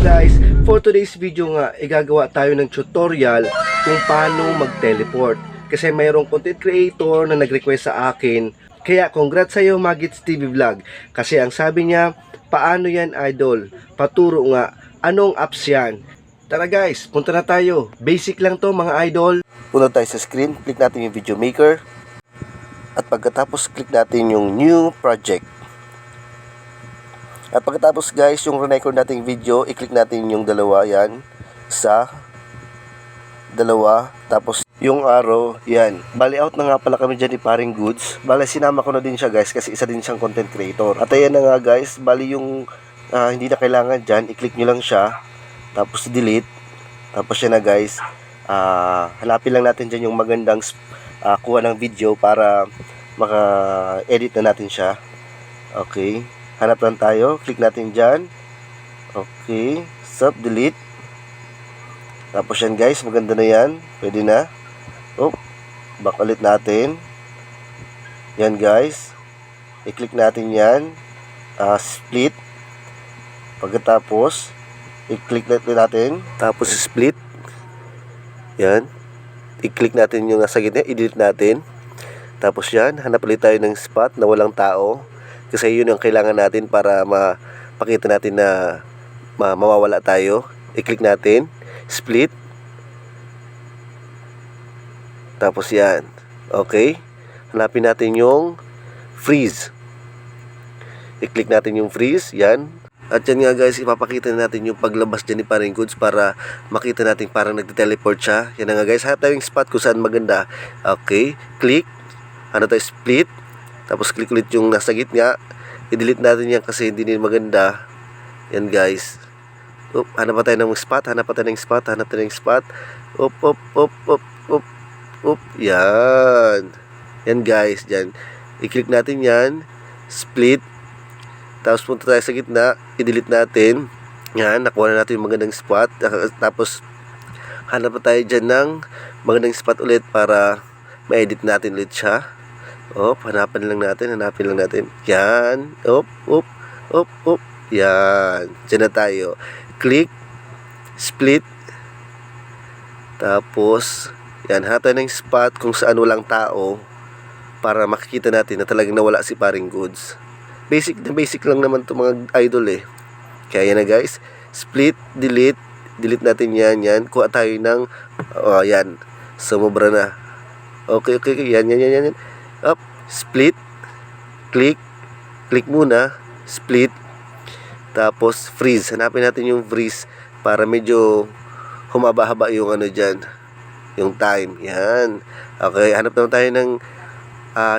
guys, for today's video nga, igagawa tayo ng tutorial kung paano mag-teleport. Kasi mayroong content creator na nag-request sa akin. Kaya congrats sa iyo Magits TV Vlog. Kasi ang sabi niya, paano yan idol? Paturo nga, anong apps yan? Tara guys, punta na tayo. Basic lang to mga idol. Punta tayo sa screen, click natin yung video maker. At pagkatapos click natin yung new project. At pagkatapos guys, yung record nating video, i-click natin yung dalawa yan sa dalawa. Tapos yung arrow, yan. Bali out na nga pala kami dyan ni Paring Goods. Bali sinama ko na din siya guys kasi isa din siyang content creator. At ayan na nga guys, bali yung hindi na kailangan dyan, i-click nyo lang siya. Tapos delete. Tapos yan na guys. Hanapin lang natin dyan yung magandang kuha ng video para maka-edit na natin siya. Okay. Hanap lang tayo, click natin dyan. Okay, stop, delete. Tapos yan guys, maganda na yan. Pwede na. Back ulit natin. Yan guys. I-click natin yan. Split. Pagkatapos, i-click natin. Tapos split. Yan. I-click natin yung nasa gitna, i-delete natin. Tapos yan, hanap ulit tayo ng spot na walang tao. Kasi yun ang kailangan natin para mapakita natin na mawawala tayo. I-click natin. Split. Tapos yan. Okay. Hanapin natin yung freeze. I-click natin yung freeze. Yan. At yan nga guys, ipapakita natin yung paglabas dyan ni Paring Goods para makita natin parang nagte-teleport siya. Yan nga guys. Hanap tayo yung spot kung saan maganda. Okay. Click. Ano tayo? Split. Tapos click ulit yung nasa gitna. I-delete natin yan kasi hindi din maganda. Yan guys. Hanap pa tayo ng spot. Hanap tayo ng spot. Yan. Yan guys. Yan. I-click natin yan. Split. Tapos punta tayo sa gitna. I-delete natin. Yan. Nakuha na natin yung magandang spot. Tapos hanap pa tayo dyan ng magandang spot ulit para ma-edit natin ulit siya. Hanapin lang natin. Yan. Yan. Diyan na tayo. Click. Split. Tapos, yan. Hanap tayo ng spot kung saan walang tao para makikita natin na talagang nawala si Paring Goods. Basic lang naman to mga idol eh. Kaya yan na guys. Split. Delete. Delete natin yan. Yan. Kuha tayo ng yan. Sumobra na. Okay. Yan. Split, click muna, split, tapos freeze. Hanapin natin yung freeze para medyo humaba-haba yung ano dyan, yung time. Yan. Okay, hanap naman tayo ng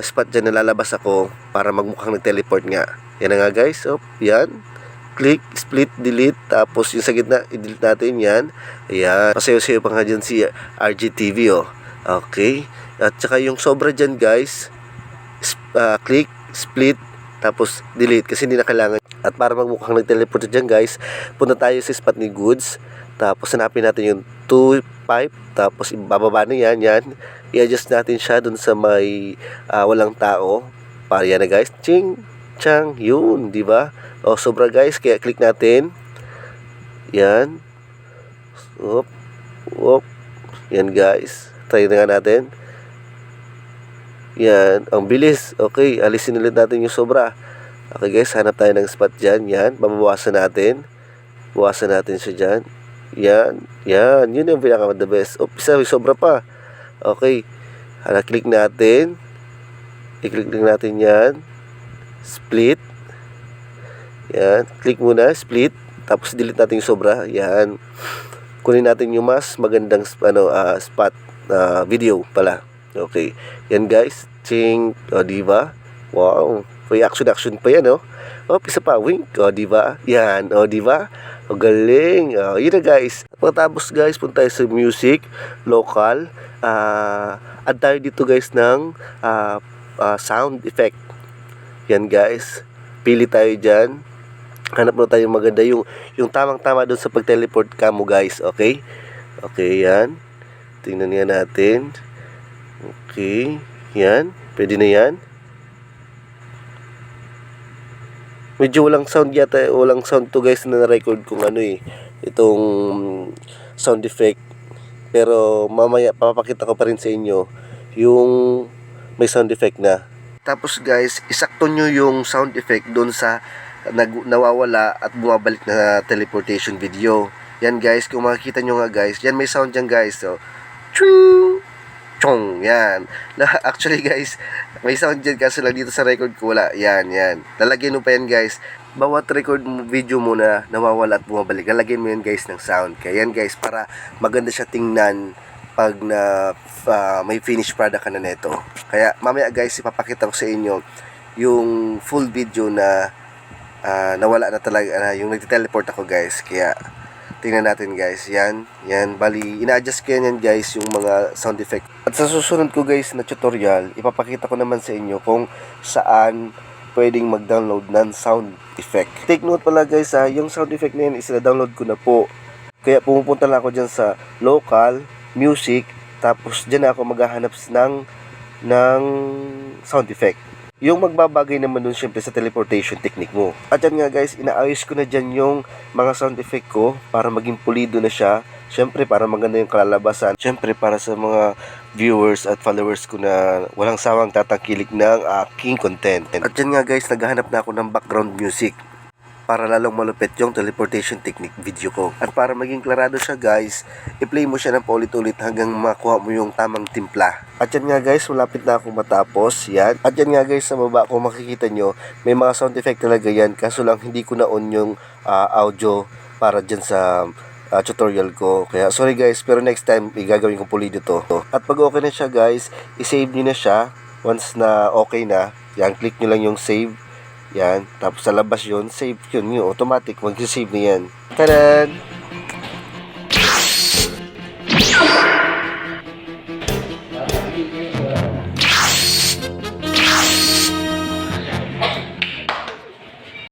spot dyan na lalabas ako para magmukhang nag-teleport nga. Yan na nga guys. Yan. Click, split, delete, tapos yung sa gitna, i-delete natin yan. Ayan. Pasayo-sayo pa nga dyan si RGTV Okay. At saka yung sobra dyan guys, click, split, tapos delete kasi hindi na kailangan. At para magmukhang nag-teleport dyan guys, punta tayo sa spot ni Goods. Tapos hanapin natin yung 2 pipe. Tapos ibababa na yan. I-adjust natin siya dun sa may walang tao. Para yan na guys. Ching, chang, yun, diba? Sobra guys, kaya click natin. Yan. Yan guys. Try na nga natin. Yan, ang bilis. Okay, alisin ulit natin yung sobra. Okay guys, hanap tayo ng spot dyan. Yan, mababawasan natin. Bawasan natin siya dyan. Yan, yun yung pinaka-the best. Isa, may sobra pa. Okay, click natin. I-click din natin yan. Split. Yan, click muna, split. Tapos delete natin yung sobra. Yan. Kunin natin yung mas magandang spot video pala. Okay. Yan guys. Ching. Diba? Wow. May action pa yan, isa pa. Wink. Diba? Yan. Diba? Galing. Yun na guys. Pagkatapos guys, punta tayo sa music. Local. Add tayo dito guys ng sound effect. Yan guys. Pili tayo dyan. Hanap mo tayo maganda. Yung tamang-tama doon sa pag-teleport ka mo guys. Okay? Okay, yan. Tingnan nga natin. Okay, yan. Pwede na yan. Medyo walang sound yata, walang sound to guys na na-record kung ano eh. itong sound effect. Pero mamaya papakita ko pa rin sa inyo yung may sound effect na. Tapos guys, isakto nyo yung sound effect doon sa nawawala at bumabalik na teleportation video. Yan guys, kung makikita nyo nga guys, yan may sound dyan guys. So, choo! Chong! Yan. Actually guys, may sound dyan kaso lang dito sa record ko wala. Yan, yan. Lalagyan mo pa yan guys. Bawat record video mo na nawawala at bumabalik, lalagyan mo yan guys ng sound. Kaya yan guys, para maganda siya tingnan pag na may finished product ka na neto. Kaya mamaya guys, ipapakita ko sa inyo yung full video na nawala na talaga, yung nagte-teleport ako guys. Kaya tingnan natin guys. Yan, yan. Bali, ina-adjust ko yan guys, yung mga sound effect. At sa susunod ko guys na tutorial, ipapakita ko naman sa inyo kung saan pwedeng mag-download ng sound effect. Take note pala guys yung sound effect na yan is na-download ko na po. Kaya pumupunta lang ako dyan sa local, music, tapos dyan ako maghahanap ng sound effect. Yung magbabagay naman dun syempre sa teleportation technique mo. At yan nga guys, inaayos ko na dyan yung mga sound effect ko para maging pulido na siya. Syempre para maganda yung kalalabasan. Syempre para sa mga viewers at followers ko na walang sawang tatangkilik ng aking content. At yan nga guys, naghahanap na ako ng background music para lalong malupit yung teleportation technique video ko. At para maging klarado siya guys, i-play mo siya ng paulit-ulit hanggang makuha mo yung tamang timpla. At yan nga guys, malapit na akong matapos. Yan. At yan nga guys, sa baba kung makikita nyo, may mga sound effect talaga yan. Kaso lang hindi ko na on yung audio para dyan sa tutorial ko. Kaya sorry guys, pero next time igagawin ko pulido to. At pag okay na siya guys, i-save nyo na siya. Once na okay na, yan, click nyo lang yung save. Yan, tapos sa labas yun, save yun, yung automatic, mag-save na yan. Taran!